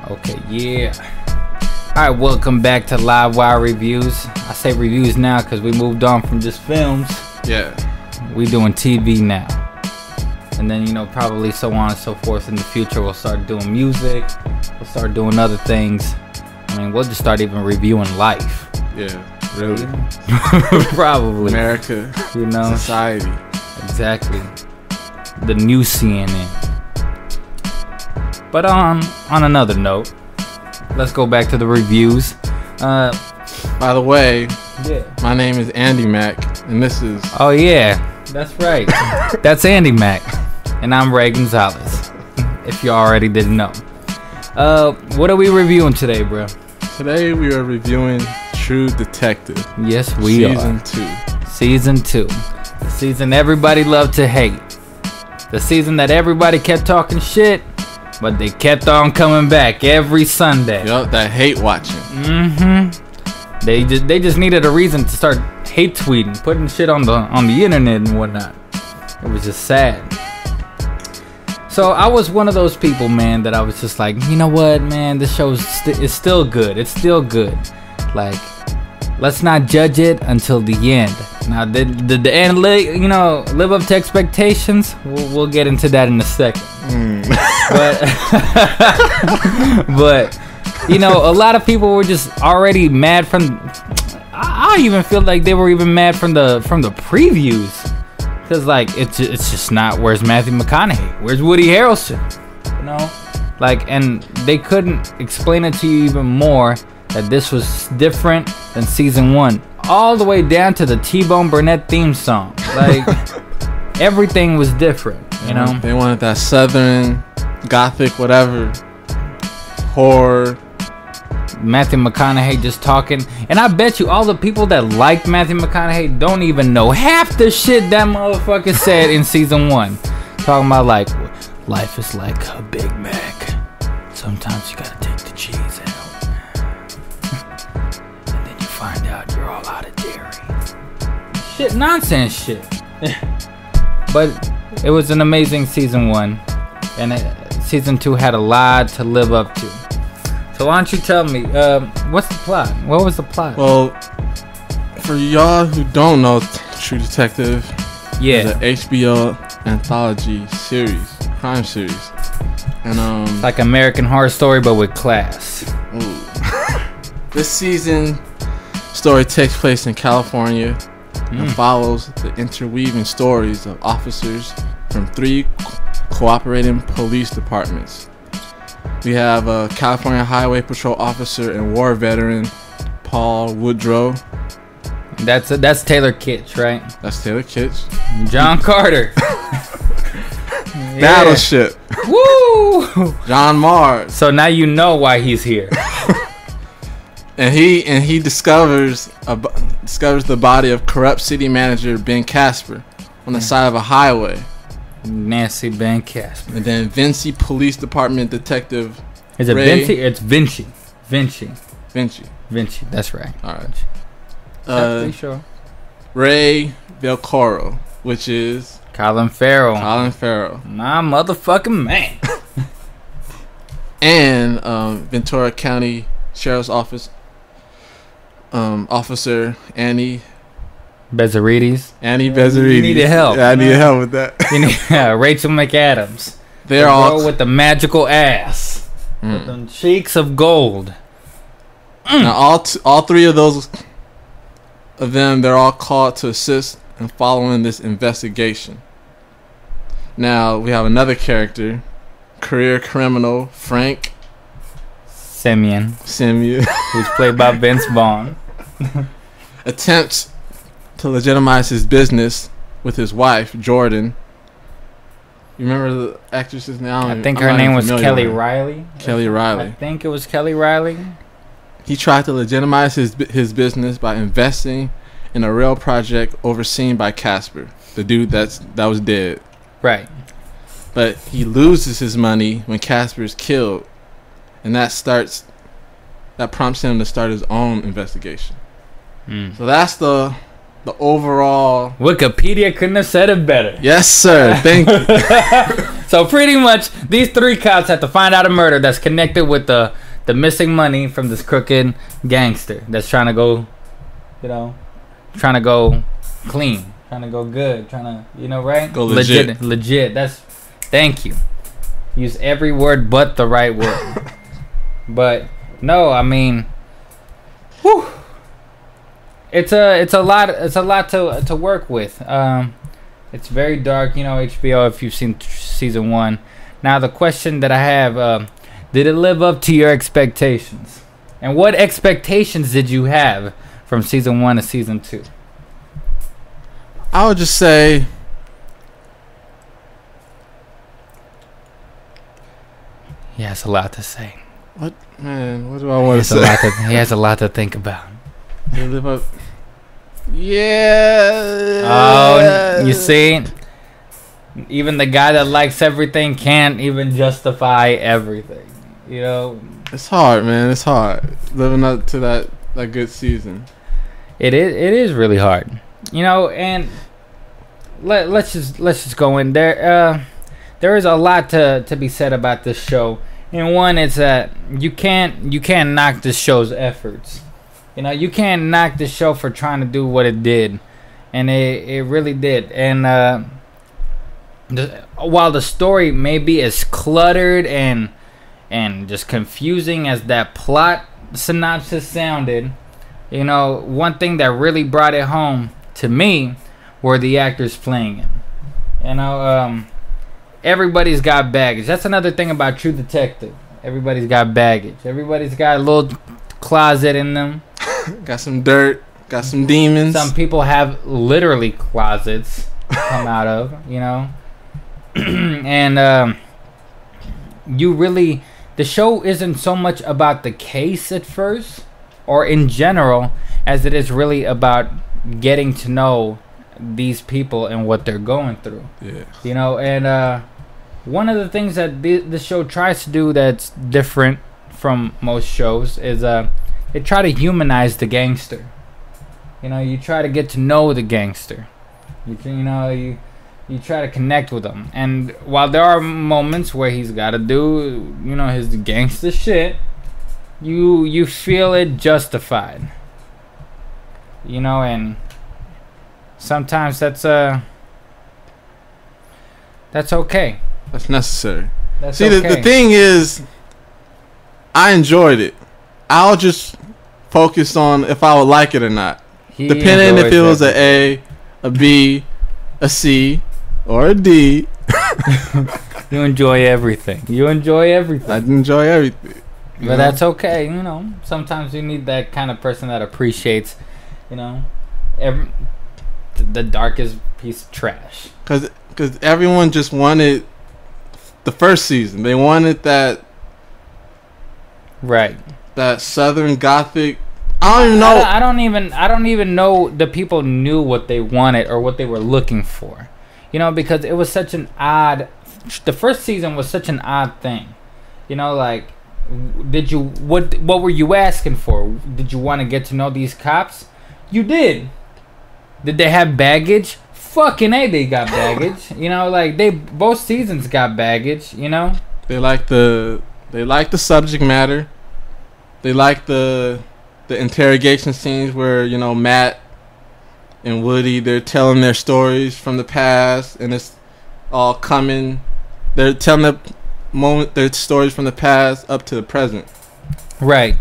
Okay, yeah. Alright, welcome back to LiveWire Reviews. I say reviews now because we moved on from just films. Yeah. We doing TV now. And then, probably so on and so forth in the future. We'll start doing music. We'll start doing other things. I mean, we'll just start even reviewing life. Yeah, really. Probably. America. Society. Exactly. The new CNN. But on another note, let's go back to the reviews. By the way, yeah, my name is Andy Mack, and this is... Oh yeah, that's right. That's Andy Mack, and I'm Ray Gonzalez, if you already didn't know. What are we reviewing today, bro? Today we are reviewing True Detective. Yes, we are. Season 2. Season 2. The season everybody loved to hate. The season that everybody kept talking shit, but they kept on coming back every Sunday. Yup, that hate watching. Mm-hmm. They just needed a reason to start hate tweeting, putting shit on the internet and whatnot. It was just sad. So I was one of those people, man, that I was just like, you know what, man, this show is still good. It's still good. Like, let's not judge it until the end. Now, did the end, live up to expectations? We'll get into that in a second. But a lot of people were just already mad from. I even feel like they were even mad from the previews, because like it's just not. Where's Matthew McConaughey? Where's Woody Harrelson? And they couldn't explain it to you even more that this was different than season 1, all the way down to the T-Bone Burnett theme song. Like everything was different. They wanted that southern, gothic, whatever, horror. Matthew McConaughey just talking. And I bet you all the people that like Matthew McConaughey don't even know half the shit that motherfucker said in season 1. Talking about like, life is like a Big Mac. Sometimes you gotta take the cheese out. And then you find out you're all out of dairy. Shit, nonsense shit. But it was an amazing season 1, and season 2 had a lot to live up to. So why don't you tell me, what's the plot? What was the plot? Well, for y'all who don't know True Detective, yeah, it's an HBO anthology series, crime series, and like American Horror Story but with class. This season story takes place in California. And follows the interweaving stories of officers from 3 cooperating police departments. We have a California Highway Patrol officer and war veteran, Paul Woodrow. That's Taylor Kitsch, right? That's Taylor Kitsch. John Carter. Battleship. Woo! John Mars. So now you know why he's here. And he discovers the body of corrupt city manager Ben Casper on the side of a highway. Nasty Ben Casper. And then Vinci Police Department detective. Is it Vinci? It's Vinci. Vinci. That's right. All right. Pretty sure. Ray Velcoro, which is Colin Farrell. My motherfucking man. And Ventura County Sheriff's Office. Officer Annie Bezzarides. You needed help. Yeah, I needed help with that. Rachel McAdams. They're all with the magical ass, with them cheeks of gold. Now all 3 of those of them, they're all called to assist in following this investigation. Now we have another character, career criminal Frank Simeon, who's played by Vince Vaughn, attempts to legitimize his business with his wife, Jordan. You remember the actress's name? I think her name was Kelly Riley. I think it was Kelly Riley. He tried to legitimize his business by investing in a rail project overseen by Casper, the dude that was dead. Right. But he loses his money when Casper is killed. And that prompts him to start his own investigation. So that's the overall. Wikipedia couldn't have said it better. Yes, sir. Thank you. So pretty much, these 3 cops have to find out a murder that's connected with the missing money from this crooked gangster that's trying to go, trying to go clean, trying to go good, trying to, right? Go legit. Legit. Thank you. Use every word but the right word. But no, I mean, whew. It's a lot to work with. It's very dark, HBO, if you've seen season 1. Now the question that I have, did it live up to your expectations? And what expectations did you have from season 1 to season 2? I would just say He has a lot to say. What do I want to say? He has a lot to think about. Did it live up? Yeah. Oh, you see? Even the guy that likes everything can't even justify everything. It's hard, man. It's hard living up to that good season. It is really hard. And let's just go in there. There is a lot to be said about this show. And one is that you can't knock this show's efforts. You can't knock this show for trying to do what it did, and it really did. And while the story may be as cluttered and just confusing as that plot synopsis sounded, one thing that really brought it home to me were the actors playing it. Everybody's got baggage. That's another thing about True Detective. Everybody's got baggage. Everybody's got a little closet in them. Got some dirt. Got some demons. Some people have literally closets come out of, And the show isn't so much about the case at first or in general as it is really about getting to know these people and what they're going through. Yeah. And one of the things that the show tries to do that's different from most shows is they try to humanize the gangster. You try to get to know the gangster. You try to connect with him. And while there are moments where he's got to do, his gangster shit, you feel it justified. And sometimes that's okay. That's necessary. That's okay. The thing is, I enjoyed it. I'll just focus on if I would like it or not. Depending if it was an A, a B, a C, or a D. You enjoy everything. I enjoy everything. But that's okay. Sometimes you need that kind of person that appreciates, the darkest piece of trash. Because everyone just wanted the first season. They wanted that. Right. That Southern Gothic. I don't even know. I don't even know the people knew what they wanted or what they were looking for. Because it was such an odd. The first season was such an odd thing. What were you asking for? Did you want to get to know these cops? You did. Did they have baggage? Fucking A, they got baggage. Both seasons got baggage. They like the subject matter. They like the interrogation scenes where Matt and Woody, they're telling their stories from the past, and it's all coming. They're telling their stories from the past up to the present. Right.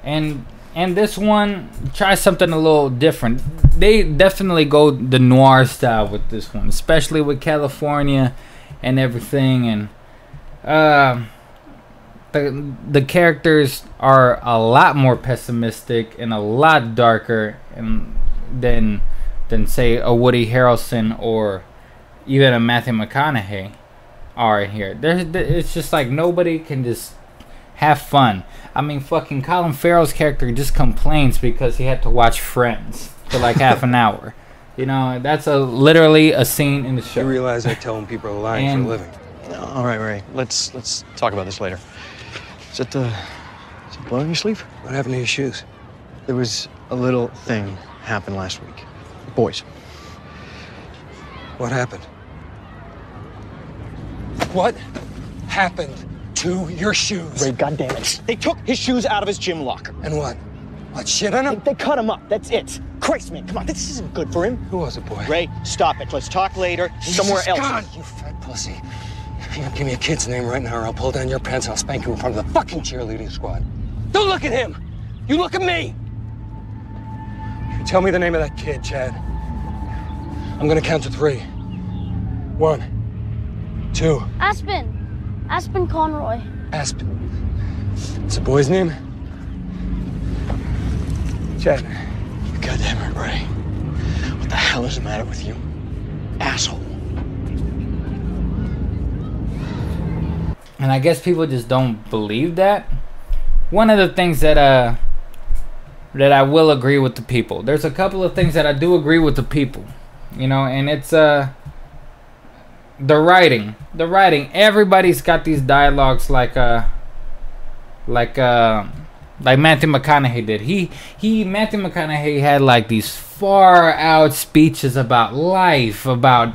And this one tries something a little different. They definitely go the noir style with this one, especially with California and everything. And the characters are a lot more pessimistic and a lot darker than say a Woody Harrelson or even a Matthew McConaughey are in here. It's just like nobody can just have fun. I mean, fucking Colin Farrell's character just complains because he had to watch Friends for like half an hour. That's literally a scene in the show. You realize I tell them people are lying for a living. All right, Ray. Let's talk about this later. Is it blood on your sleeve? What happened to your shoes? There was a little thing happened last week. Boys. What happened? What happened to your shoes? Ray, goddammit. They took his shoes out of his gym locker. And what? What, shit on him? They cut him up, that's it. Christ, man, come on, this isn't good for him. Who was it, boy? Ray, stop it. Let's talk later, somewhere else. God, you fat pussy. You give me a kid's name right now or I'll pull down your pants and I'll spank you in front of the fucking cheerleading squad. Don't look at him! You look at me! You tell me the name of that kid, Chad. I'm gonna count to 3. 1, 2. Aspen Conroy. Aspen. It's a boy's name? Chad. You goddamn right, Ray. What the hell is the matter with you? Asshole. And I guess people just don't believe that. One of the things that I will agree with the people. There's a couple of things that I do agree with the people. You know, and it's the writing. The writing. Everybody's got these dialogues like Matthew McConaughey did. Matthew McConaughey had like these far out speeches about life, about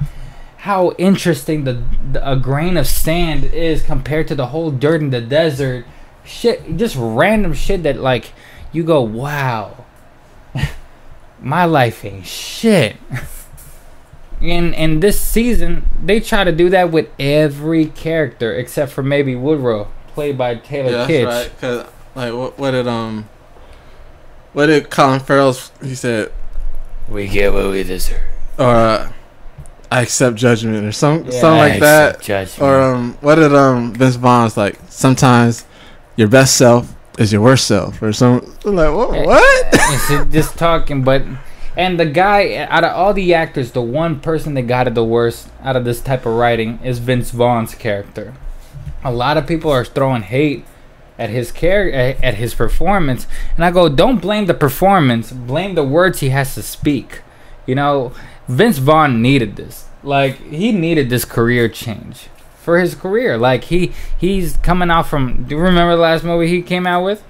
how interesting a grain of sand is compared to the whole dirt in the desert. Shit, just random shit that like you go, wow, my life ain't shit. In this season, they try to do that with every character except for maybe Woodrow, played by Taylor Kitsch. That's right. Cause like what did Colin Farrell? He said, "We get what we deserve," or I accept judgment, or something like that. Judgment. Or what did Vince Vaughn's like? Sometimes your best self is your worst self, or something. Like what? It's just talking, but. And the guy, out of all the actors, the one person that got it the worst out of this type of writing is Vince Vaughn's character. A lot of people are throwing hate at his at his performance, and I go, don't blame the performance, blame the words he has to speak. You know, Vince Vaughn needed this. Like, he needed this career change for his career. Like, he's coming out from. Do you remember the last movie he came out with?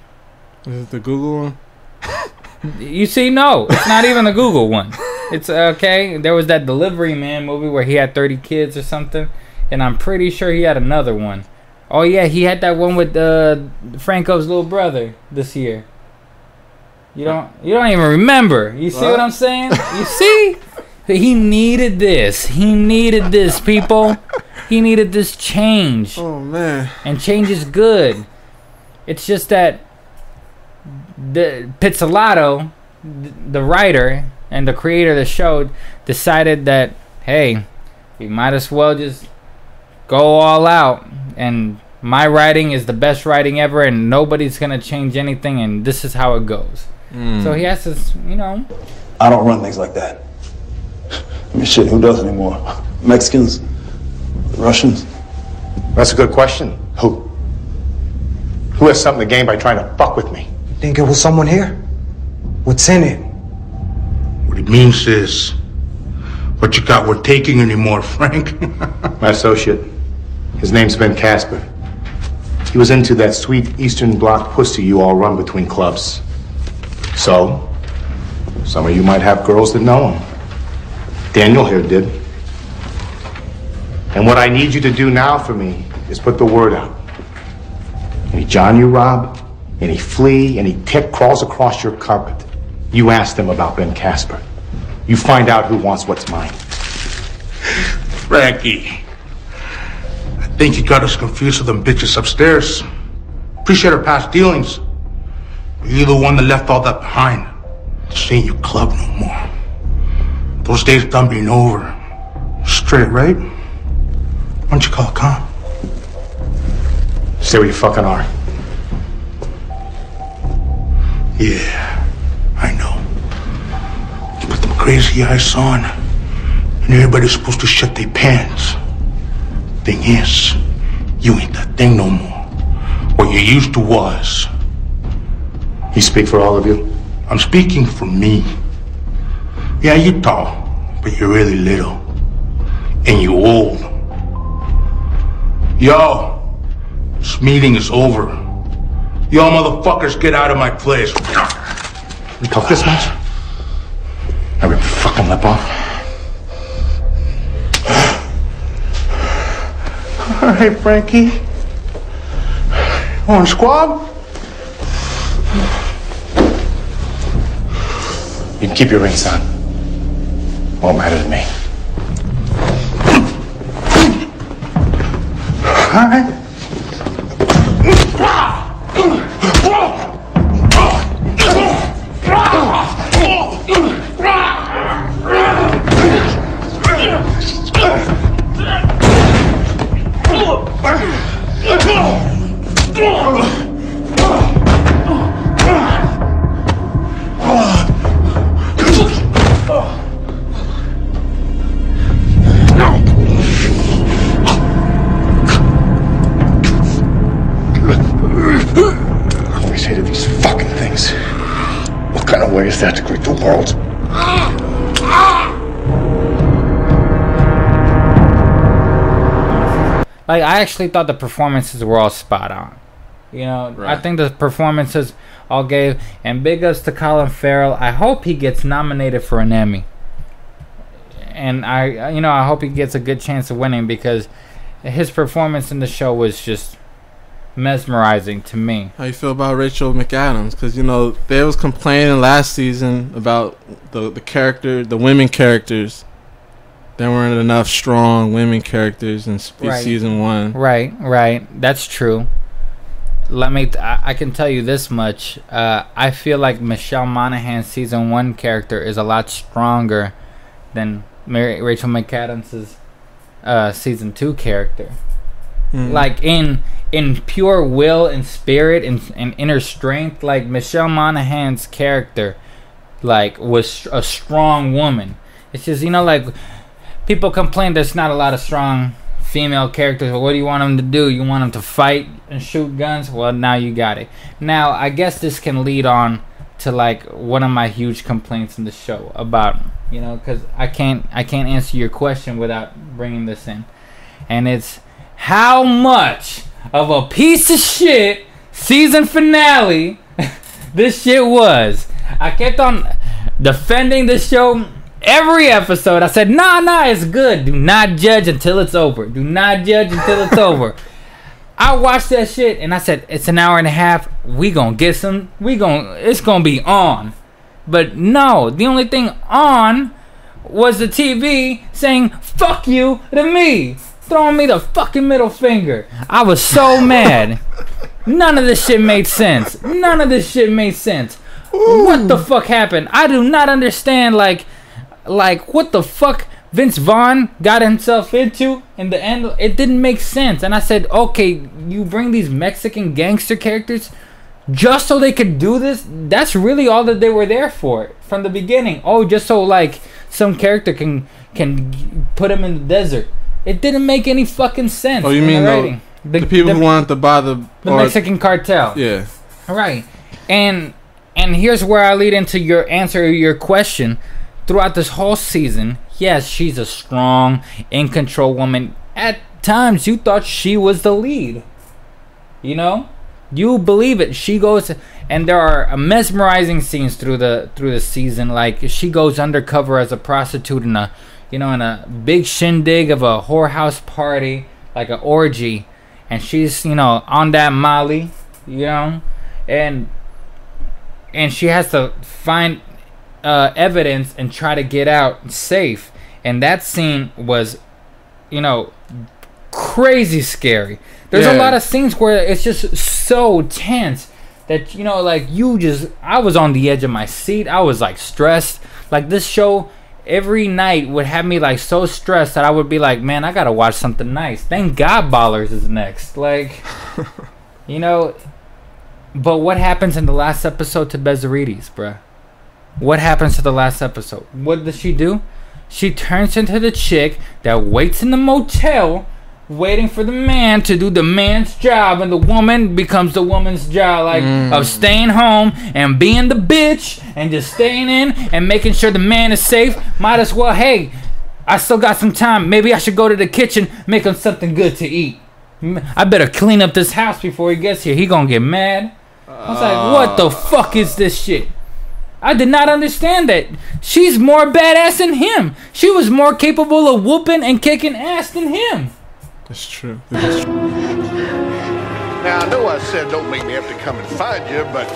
Is it the Google one? You see, no, it's not even the Google one. It's okay. There was that Delivery Man movie where he had 30 kids or something, and I'm pretty sure he had another one. Oh yeah, he had that one with Franco's little brother this year. You don't even remember. You see what I'm saying? You see? He needed this. He needed this, people. He needed this change. Oh man. And change is good. It's just that the Pizzolatto, the writer and the creator of the show, decided that, hey, we might as well just go all out, and my writing is the best writing ever, and nobody's gonna change anything, and this is how it goes. So he has to, you know. I don't run things like that. I mean, shit, who does anymore? Mexicans? Russians? That's a good question. Who? Who has something to gain by trying to fuck with me? Think it was someone here? What's in it? What it means is, what you got we're taking anymore, Frank. My associate. His name's Ben Casper. He was into that sweet Eastern Bloc pussy you all run between clubs. So, some of you might have girls that know him. Daniel here did. And what I need you to do now for me is put the word out. Any John you rob, any flea, any tick crawls across your carpet, you ask them about Ben Casper. You find out who wants what's mine. Frankie, I think you got us confused with them bitches upstairs. Appreciate our past dealings. But you're the one that left all that behind. This ain't your club no more. Those days done being over. Straight, right? Why don't you call it calm? Stay where you fucking are. Yeah, I know. You put them crazy eyes on, and everybody's supposed to shut their pants. Thing is, you ain't that thing no more. What you used to was. You speak for all of you? I'm speaking for me. Yeah, you tall, but you're really little. And you old. Yo, this meeting is over. Y'all motherfuckers get out of my place. You talk this much? I rip your fucking lip off. All right, Frankie. On squad? You can keep your ring, son. Won't matter to me. All right. Let me say to these fucking things. What kind of way is that to greet the world? Like, I actually thought the performances were all spot on. You know, Right. I think the performances all gave. And big ups to Colin Farrell. I hope he gets nominated for an Emmy. And I hope he gets a good chance of winning, because his performance in the show was just mesmerizing to me. How you feel about Rachel McAdams? Because, you know, they was complaining last season about the women characters. There weren't enough strong women characters in Right. season 1. Right. That's true. I can tell you this much. I feel like Michelle Monaghan's season 1 character is a lot stronger than Rachel McAdams' season 2 character. Like in pure will and spirit and inner strength, like Michelle Monaghan's character like was a strong woman. It's just, you know, like, people complain there's not a lot of strong female characters. Well, what do you want them to do? You want them to fight and shoot guns? Well, now you got it. Now, I guess this can lead on to like one of my huge complaints in the show about, you know, because I can't answer your question without bringing this in, and it's how much of a piece of shit season finale this shit was. I kept on defending this show every episode. I said, nah, it's good. Do not judge until it's over. Do not judge until it's over. I watched that shit and I said, it's an hour and a half. We gonna get some. It's gonna be on. But no, the only thing on was the TV saying "fuck you" to me, throwing me the fucking middle finger. I was so mad. None of this shit made sense. What the fuck happened? I do not understand. Like what the fuck Vince Vaughn got himself into in the end. It didn't make sense. And I said, okay, you bring these Mexican gangster characters just so they could do this? That's really all that they were there for from the beginning. Oh, just so like some character can put him in the desert. It didn't make any fucking sense. Oh, you mean the people who wanted to buy the Mexican cartel? Yeah. Right. And here's where I lead into your answer to your question. Throughout this whole season, yes, she's a strong, in control woman. At times, you thought she was the lead. You know, you believe it. She goes, and there are mesmerizing scenes through the season. Like she goes undercover as a prostitute in a big shindig of a whorehouse party, like an orgy, and she's on that Molly, and she has to find evidence and try to get out safe. And that scene was crazy scary. There's a lot of scenes where it's just so tense that I was on the edge of my seat. I was like stressed. Like this show every night would have me like so stressed that I would be like, man, I gotta watch something nice. Thank God Ballers is next. Like but what happens in the last episode to Bezarides, bruh? What happens to the last episode? What does she do? She turns into the chick that waits in the motel, waiting for the man to do the man's job, and the woman becomes the woman's job, of staying home and being the bitch and just staying in and making sure the man is safe. Might as well, hey, I still got some time. Maybe I should go to the kitchen, make him something good to eat. I better clean up this house before he gets here. He gonna get mad. I was like, what the fuck is this shit? I did not understand that. She's more badass than him. She was more capable of whooping and kicking ass than him. It's true. Now, I know I said don't make me have to come and find you, but...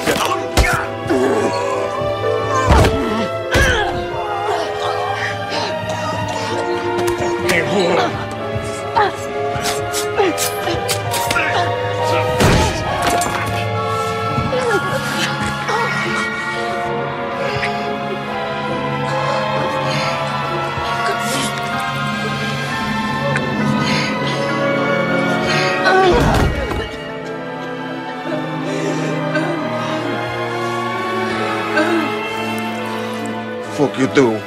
Fuck you do.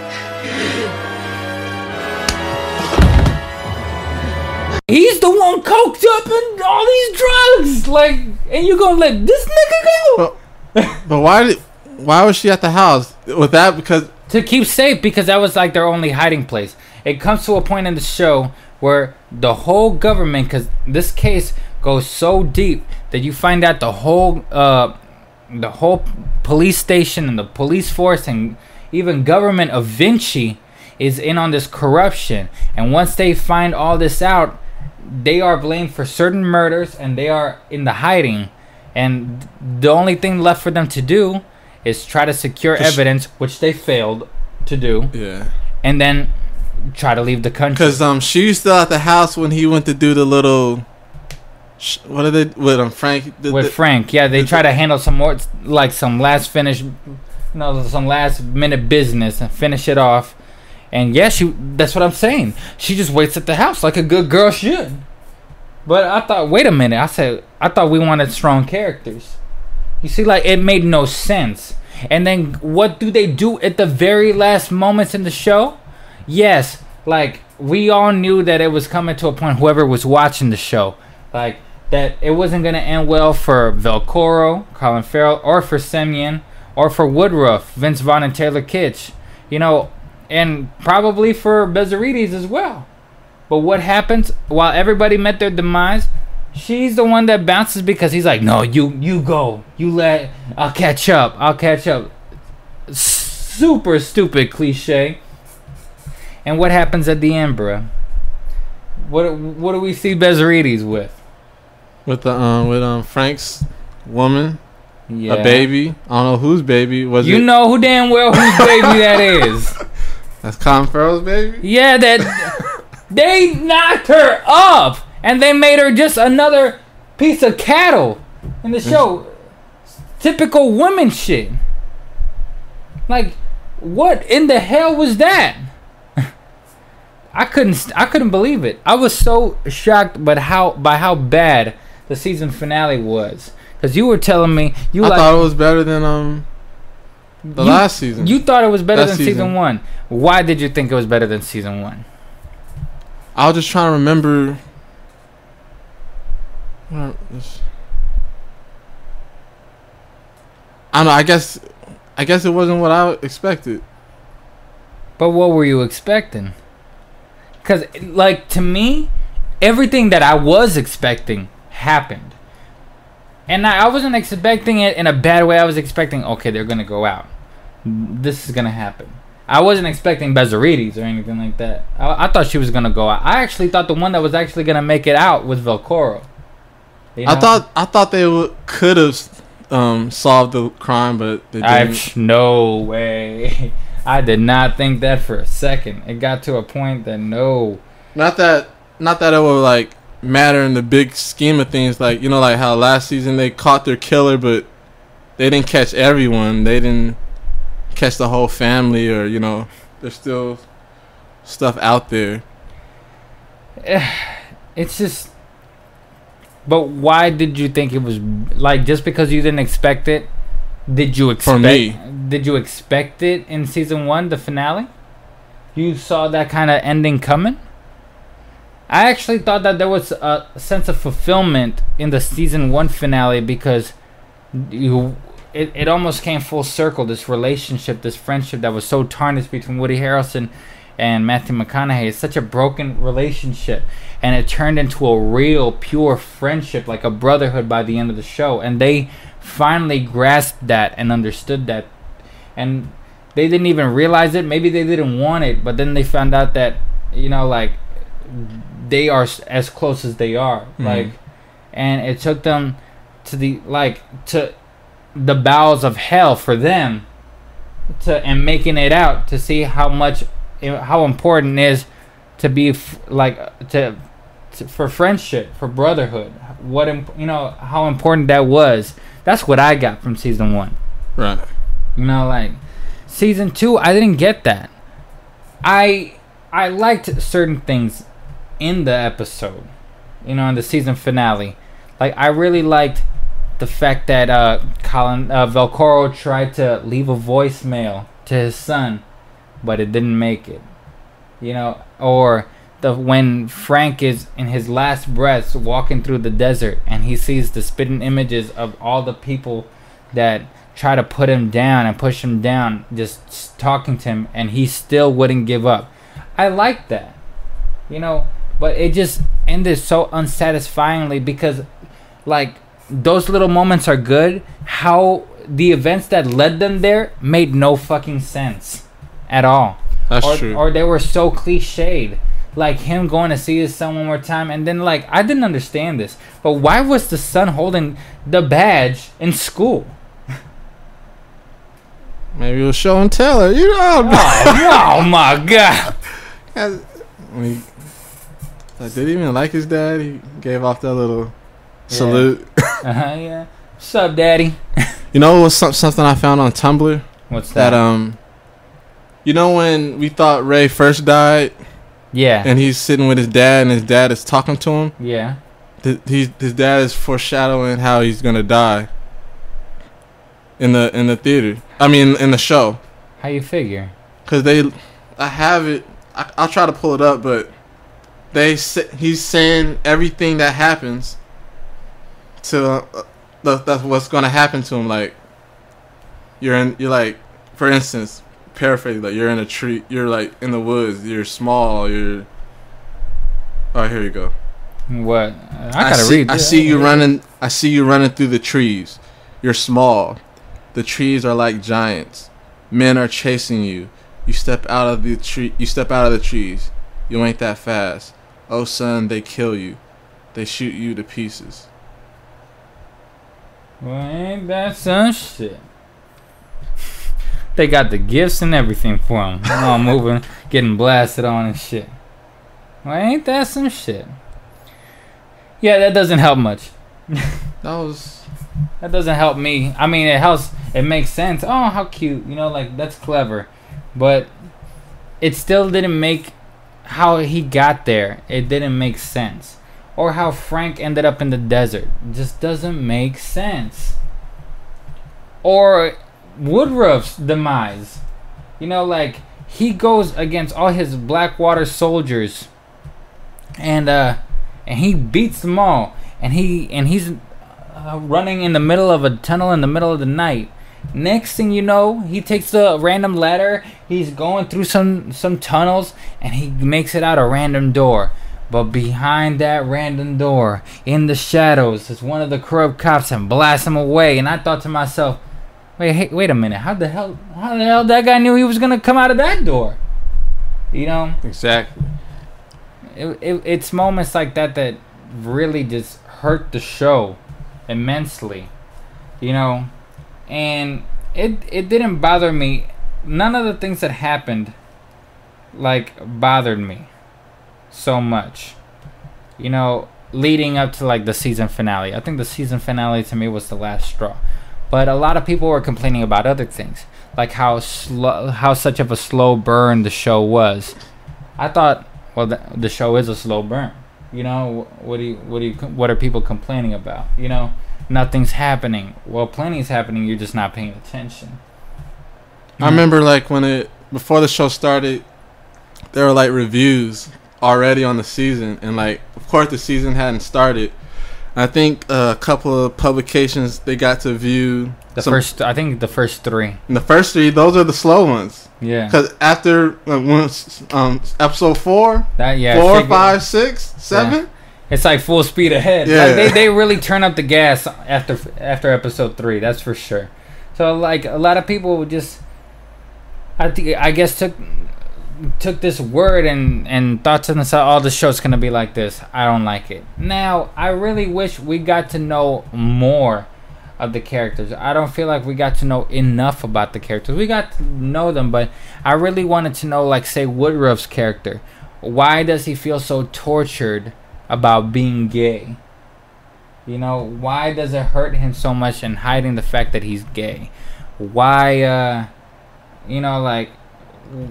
He's the one coked up in all these drugs, like, and you gonna let this nigga go? But why was she at the house with that? Because to keep safe, because that was like their only hiding place. It comes to a point in the show where the whole government, because this case goes so deep that you find out the whole police station and the police force and even government of Vinci is in on this corruption. And once they find all this out, they are blamed for certain murders and they are in the hiding. And the only thing left for them to do is try to secure evidence, which they failed to do. Yeah. And then try to leave the country. Because she's still at the house when he went to do the little... What are they with Frank? Frank, yeah, they try to handle some more, like some last finish... some last minute business and finish it off. And yeah, that's what I'm saying. She just waits at the house like a good girl should. But I thought, wait a minute. I thought we wanted strong characters. You see, like, it made no sense. And then what do they do at the very last moments in the show? Yes, like, we all knew that it was coming to a point, whoever was watching the show, like, that it wasn't going to end well for Velcoro, Colin Farrell, or for Semyon, or for Woodruff, Vince Vaughn and Taylor Kitsch, and probably for Bezarides as well. But what happens while everybody met their demise? She's the one that bounces because he's like, no, you go, I'll catch up. Super stupid cliche. And what happens at the end, bruh? What do we see Bezarides with? With Frank's woman. Yeah. A baby. I don't know whose baby was it. You know who damn well whose baby that is. That's Colin Farrell's baby? Yeah, that they knocked her up and they made her just another piece of cattle in the show. Typical women shit. Like, what in the hell was that? I couldn't believe it. I was so shocked by how bad the season finale was. Because you were telling me I thought it was better than the last season. You thought it was better than season 1. Why did you think it was better than season 1? I was just trying to remember. I don't know. I guess it wasn't what I expected. But what were you expecting? Because, like, to me, everything that I was expecting happened. And I wasn't expecting it in a bad way. I was expecting, okay, they're going to go out. This is going to happen. I wasn't expecting Bezarides or anything like that. I thought she was going to go out. I actually thought the one that was actually going to make it out was Velcoro. You know? I thought they could have solved the crime, but they didn't. No way. I did not think that for a second. It got to a point that no. Not that it would, like, matter in the big scheme of things, like, like how last season they caught their killer, but they didn't catch everyone. They didn't catch the whole family, or there's still stuff out there. It's just, but why did you think it was, like, just because you didn't expect it? Did you expect? For me, did you expect it in season 1, the finale? You saw that kind of ending coming? I actually thought that there was a sense of fulfillment in the season 1 finale because it almost came full circle. This relationship, this friendship that was so tarnished between Woody Harrelson and Matthew McConaughey. It's such a broken relationship, and it turned into a real pure friendship, like a brotherhood by the end of the show. And they finally grasped that and understood that, and they didn't even realize it. Maybe they didn't want it, but then they found out that like they are as close as they are. Like, and it took them to the bowels of hell for them and making it out to see how important it is to be for friendship, for brotherhood. How important that was. That's what I got from season 1. Right. Like season 2, I didn't get that. I liked certain things in the episode, in the season finale. Like, I really liked the fact that Velcoro tried to leave a voicemail to his son, but it didn't make it. Or when Frank is in his last breaths walking through the desert and he sees the spitting images of all the people that try to put him down and push him down, just talking to him, and he still wouldn't give up. I like that, but it just ended so unsatisfyingly because, like, those little moments are good. How the events that led them there made no fucking sense at all. That's true. Or they were so cliched. Like him going to see his son one more time, and then, like, I didn't understand this, but why was the son holding the badge in school? Maybe it was show and tell her. Oh my god. Did he even like his dad? He gave off that little salute. Yeah. What's up, daddy? You know what's something I found on Tumblr? What's that? When we thought Ray first died? Yeah. And he's sitting with his dad, and his dad is talking to him? Yeah. His dad is foreshadowing how he's gonna die in the theater. I mean, in the show. How you figure? Cause I have it. I'll try to pull it up, but he's saying everything that happens to that's what's gonna happen to him. Like you're like, for instance, paraphrase, like you're in a tree, you're like in the woods, you're small, oh, here you go. What? I gotta read this. I see you running through the trees. You're small. The trees are like giants. Men are chasing you. You step out of the trees. You ain't that fast. Oh son, they kill you. They shoot you to pieces. Well, ain't that some shit? They got the gifts and everything for him. All moving, getting blasted on and shit. Well, ain't that some shit? Yeah, that doesn't help much. That doesn't help me. I mean, it helps. It makes sense. Oh, how cute. Like, that's clever. But it still didn't make how he got there. It didn't make sense. Or how Frank ended up in the desert. It just doesn't make sense. Or Woodruff's demise. Like, he goes against all his Blackwater soldiers, and he beats them all, and he's running in the middle of a tunnel in the middle of the night. Next thing you know, he takes a random ladder, he's going through some tunnels, and he makes it out a random door. But behind that random door, in the shadows, is one of the corrupt cops and blasts him away. And I thought to myself, wait a minute, how the hell that guy knew he was gonna come out of that door? Exactly. It's moments like that really just hurt the show immensely, and it didn't bother me. None of the things that happened bothered me so much, leading up to the season finale. I think the season finale to me was the last straw. But a lot of people were complaining about other things, like how such of a slow burn the show was. I thought, well, the show is a slow burn. What are people complaining about? Nothing's happening. Well, plenty's happening. You're just not paying attention. I remember before the show started, there were reviews already on the season, and of course the season hadn't started. I think a couple of publications, they got to view the first 3. And the first 3, those are the slow ones. Yeah. Because after episode 4, 4, 5, 6, 7, yeah. It's like full speed ahead. Yeah. They really turn up the gas after episode 3. That's for sure. So a lot of people would just, I guess took this word and thought to themselves, oh, the show's gonna be like this. I don't like it. Now, I really wish we got to know more of the characters. I don't feel like we got to know enough about the characters. We got to know them, but I really wanted to know, like, say, Woodruff's character. Why does he feel so tortured about being gay? You know, why does it hurt him so much in hiding the fact that he's gay? Why, you know, like,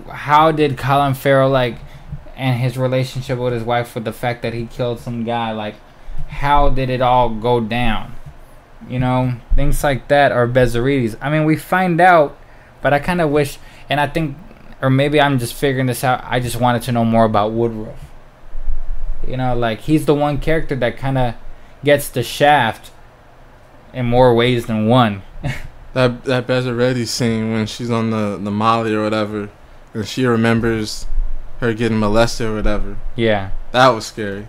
how did Colin Farrell, like, and his relationship with his wife, with the fact that he killed some guy, like, how did it all go down? You know, things like that, or Bezzarides. I mean, we find out, but I kind of wish, and I think, or maybe I'm just figuring this out, I just wanted to know more about Woodruff. You know, like, he's the one character that kind of gets the shaft in more ways than one. That Bezzarides scene when she's on the Molly or whatever, and she remembers her getting molested or whatever. Yeah. That was scary.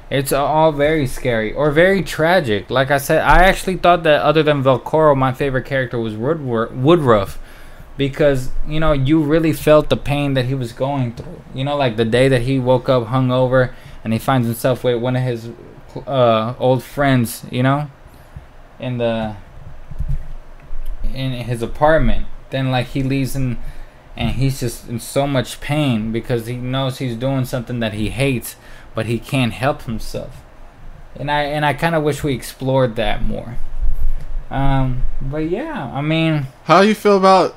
It's all very scary or very tragic. Like I said, I actually thought that other than Velcoro, my favorite character was Woodruff. Because, you know, you really felt the pain that he was going through. You know, like the day that he woke up hungover and he finds himself with one of his old friends, you know, in his apartment. Then, like, he leaves and he's just in so much pain because he knows he's doing something that he hates, but he can't help himself. And I kind of wish we explored that more. But yeah, I mean, how do you feel about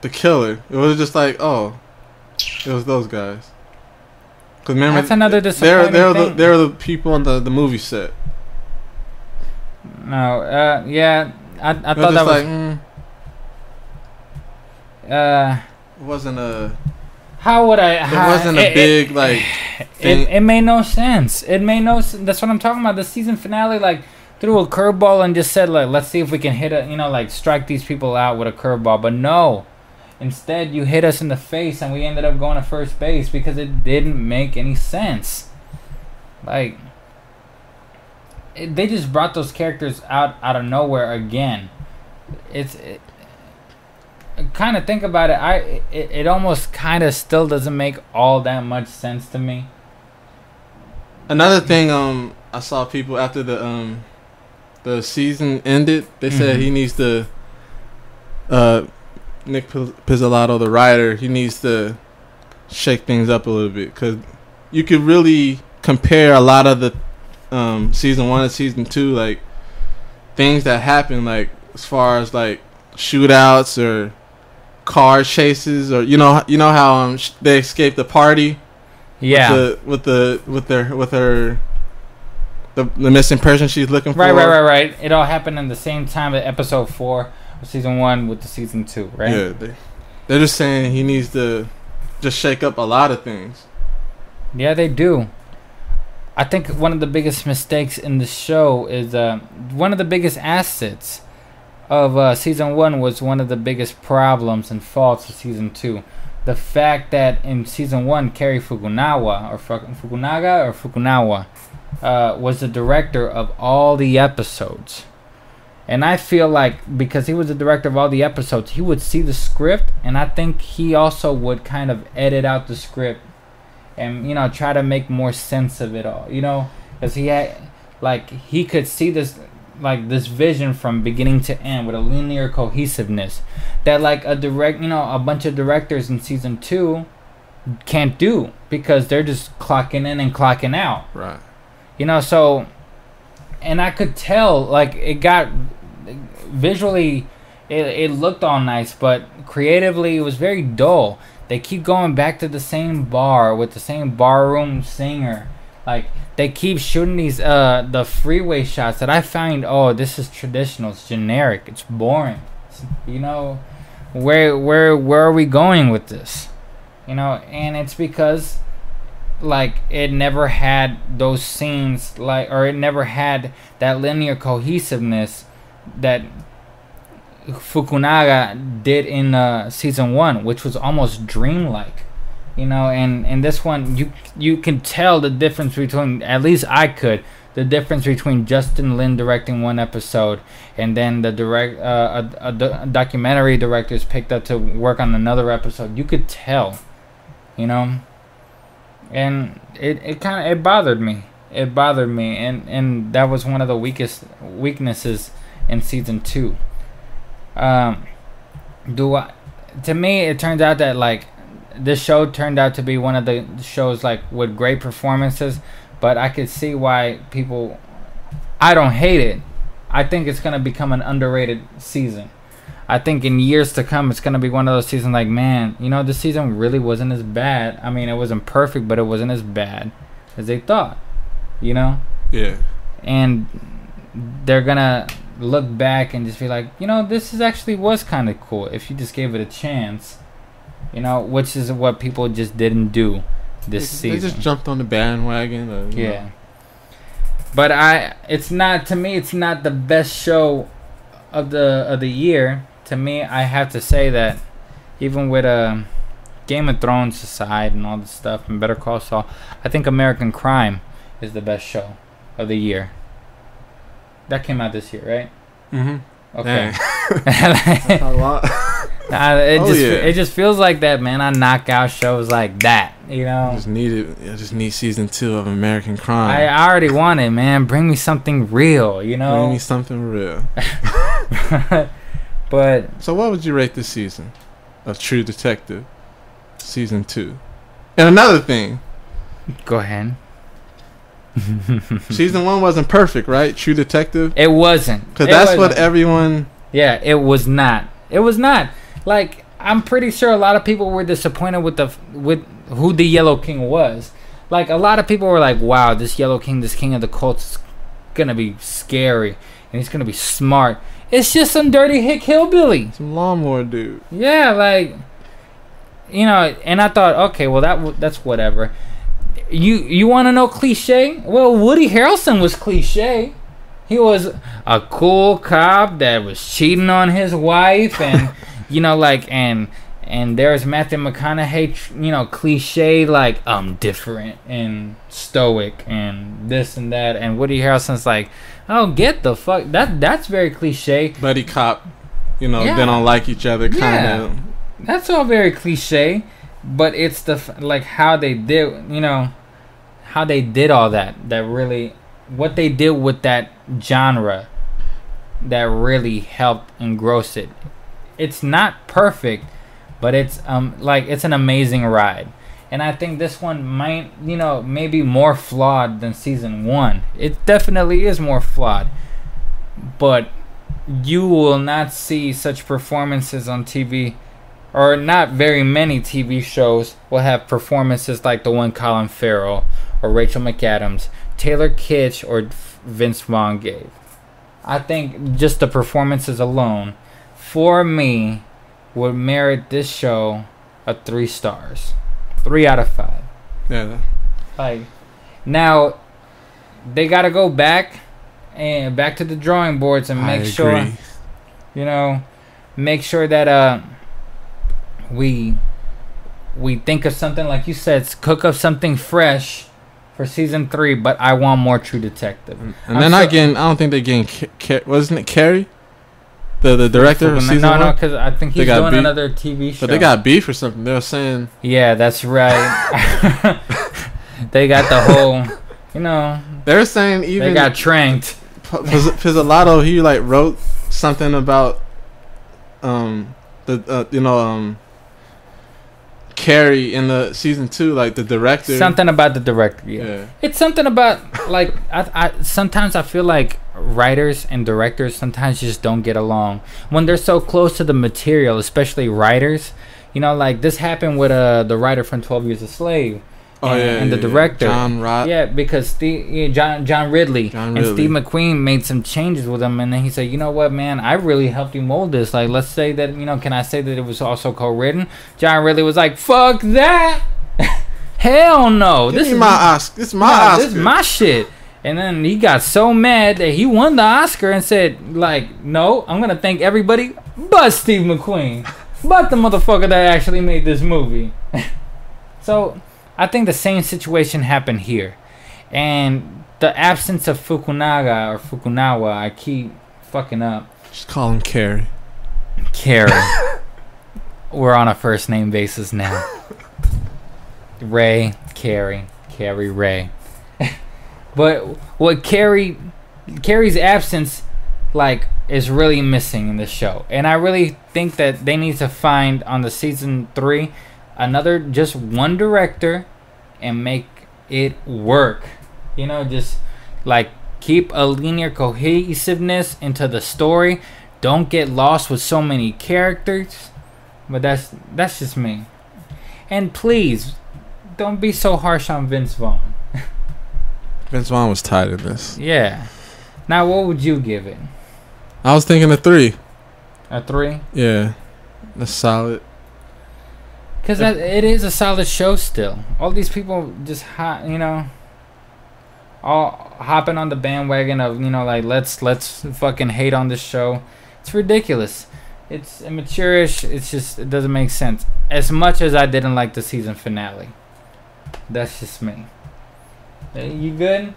the killer? It was just like, oh, it was those guys. Cause remember, that's another disappointing thing. They're the people on the movie set. No, yeah, I thought that was like, it wasn't a. How would I? It wasn't a big like. It made no sense. It made no. That's what I'm talking about. The season finale, like, threw a curveball and just said, like, let's see if we can hit it. You know, like, strike these people out with a curveball. But no, instead you hit us in the face, and we ended up going to first base because it didn't make any sense. Like, they just brought those characters out of nowhere again. Kind of think about it, it almost kind of still doesn't make all that much sense to me. Another thing, I saw people after the season ended, they said he needs to, Nick Pizzolatto, the writer, he needs to shake things up a little bit, because you could really compare a lot of the season 1 and season 2, like, things that happen, like, as far as, like, shootouts or car chases, or you know how they escaped the party, with her the missing person she's looking for. Right. It all happened in the same time at episode 4 of season 1 with the season 2, right? Yeah, they're just saying he needs to just shake up a lot of things. Yeah, they do. I think one of the biggest mistakes in the show is one of the biggest assets of season 1 was one of the biggest problems and faults of season 2. The fact that in season 1, Cary Fukunaga was the director of all the episodes. And I feel like because he was the director of all the episodes, he would see the script, and I think he also would kind of edit out the script and, you know, try to make more sense of it all, you know, because he could see this, like, this vision from beginning to end with a linear cohesiveness that, like, a bunch of directors in season 2 can't do, because they're just clocking in and clocking out. Right. You know, so, and I could tell, like, it got visually, it looked all nice, but creatively it was very dull. They keep going back to the same bar with the same barroom singer. Like, they keep shooting these the freeway shots that I find, oh, this is traditional, it's generic, it's boring. You know, where are we going with this? You know, and it's because, like, it never had those scenes, like, or it never had that linear cohesiveness that Fukunaga did in season 1, which was almost dreamlike. You know, and this one, you can tell the difference between, at least I could, the difference between Justin Lin directing one episode and then the documentary directors picked up to work on another episode. You could tell. you know. And it kind of bothered me. It bothered me, and that was one of the weaknesses in season 2. To me, it turns out that like this show turned out to be one of the shows like with great performances, but I could see why people. I don't hate it. I think it's gonna become an underrated season. I think in years to come, it's gonna be one of those seasons like, man, you know, this season really wasn't as bad. I mean, it wasn't perfect, but it wasn't as bad as they thought. You know? Yeah. And they're gonna look back and just be like, you know, this was kind of cool if you just gave it a chance. You know, which is what people just didn't do this season. They just jumped on the bandwagon. Yeah. Know. But it's not the best show of the year. To me, I have to say that even with Game of Thrones aside and all this stuff and Better Call Saul, I think American Crime is the best show of the year. That came out this year, right? Mm-hmm. Okay. That's a lot. It just feels like that, man. I knock out shows like that, you know. I just need season 2 of American Crime. I already want it, man. Bring me something real, you know. Bring me something real. But so, what would you rate this season of True Detective, season 2? And another thing. Go ahead. Season 1 wasn't perfect, right? True Detective. It wasn't. Because that's what everyone. Yeah, it was not. It was not. Like, I'm pretty sure a lot of people were disappointed with who the Yellow King was. Like, a lot of people were like, wow, this Yellow King, this king of the cults, is gonna be scary and he's gonna be smart. It's just some dirty hick hillbilly, some lawnmower dude. Yeah, like, you know. And I thought, okay, well that's whatever. You want to know cliche? Well, Woody Harrelson was cliche. He was a cool cop that was cheating on his wife, and you know, like, and there's Matthew McConaughey, you know, cliche, like, different and stoic and this and that, and Woody Harrelson's like, oh, get the fuck, that's very cliche. Buddy cop, you know, they don't like each other, kind of. That's all very cliche, but it's like how they did, you know, how they did all that really, what they did with that genre that really helped engross it. It's not perfect, but it's like, it's an amazing ride. And I think this one might, you know, maybe more flawed than season 1. It definitely is more flawed, but you will not see such performances on TV, or not very many TV shows will have performances like the one Colin Farrell or Rachel McAdams, Taylor Kitsch, or Vince Vaughn gave. I think just the performances alone, for me, would merit this show a 3 stars. 3 out of 5. Yeah. Like, now they gotta go back to the drawing boards and make sure, you know, make sure that we think of something, like you said, cook up something fresh for season 3. But I want more True Detective. And they're not getting. I don't think they're getting. Wasn't it Carrie? The director of season 1? No, because I think he's doing another TV show. But they got beef or something. They were saying. Yeah, that's right. They got the whole, you know. They were saying even they got tranked. Pizzolatto, he like wrote something about Carrie in the season 2, like the director. Something about the director, yeah. It's something about, like, I sometimes I feel like writers and directors sometimes just don't get along when they're so close to the material, especially writers. You know, like this happened with the writer from 12 Years a Slave. And the director, because John Ridley and Steve McQueen made some changes with him, and then he said, you know what, man, I really helped you mold this. Like, let's say that, you know, can I say that it was also co-written? John Ridley was like, fuck that. Hell no. This is my Oscar. This is my Oscar. This is my shit. And then he got so mad that he won the Oscar and said, like, no, I'm gonna thank everybody but Steve McQueen, but the motherfucker that actually made this movie. So I think the same situation happened here. And the absence of Fukunaga, I keep fucking up. Just call him Carrie. Carrie. We're on a first name basis now. Ray, Carrie, Ray. But what Carrie's absence, like, is really missing in the show. And I really think that they need to find, on the season 3, just one director and make it work. You know, just, like, keep a linear cohesiveness into the story. Don't get lost with so many characters. But that's just me. And please, don't be so harsh on Vince Vaughn. Vince Vaughn was tight in this. Yeah. Now, what would you give it? I was thinking a 3. A 3? Yeah. That's solid. Because it is a solid show still. All these people just, all hopping on the bandwagon of, like, let's fucking hate on this show. It's ridiculous. It's immature-ish. It's just, it doesn't make sense. As much as I didn't like the season finale. That's just me. You good?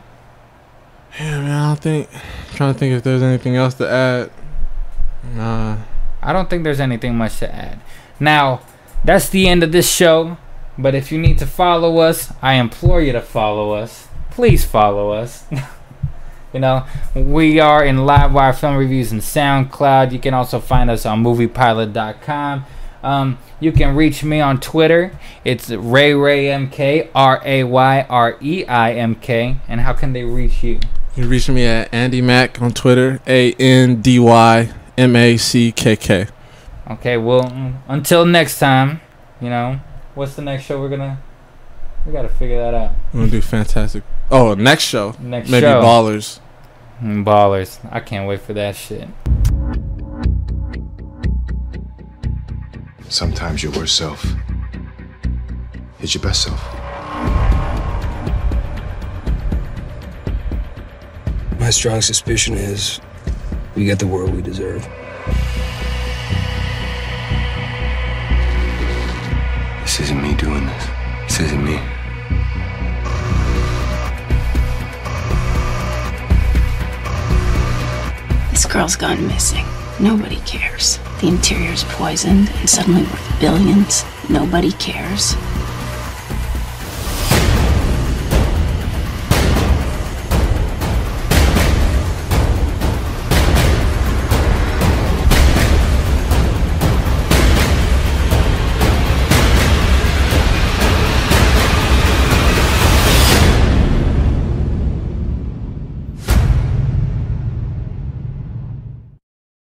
Yeah, man, I'm trying to think if there's anything else to add. Nah. I don't think there's anything much to add. Now, that's the end of this show. But if you need to follow us, I implore you to follow us. Please follow us. We are in LiveWire Film Reviews and SoundCloud. You can also find us on moviepilot.com. You can reach me on Twitter. It's RayRayMK, RayReimk. And how can they reach you? You can reach me at Andy Mack on Twitter, ANDYMACKK. Okay, well, until next time, what's the next show we gotta figure that out. We're gonna do Fantastic. Oh, next show. Maybe show. Ballers. Ballers. I can't wait for that shit. Sometimes your worst self is your best self. My strong suspicion is we get the world we deserve. This isn't me doing this. This isn't me. This girl's gone missing. Nobody cares. The interior's poisoned and suddenly worth billions. Nobody cares.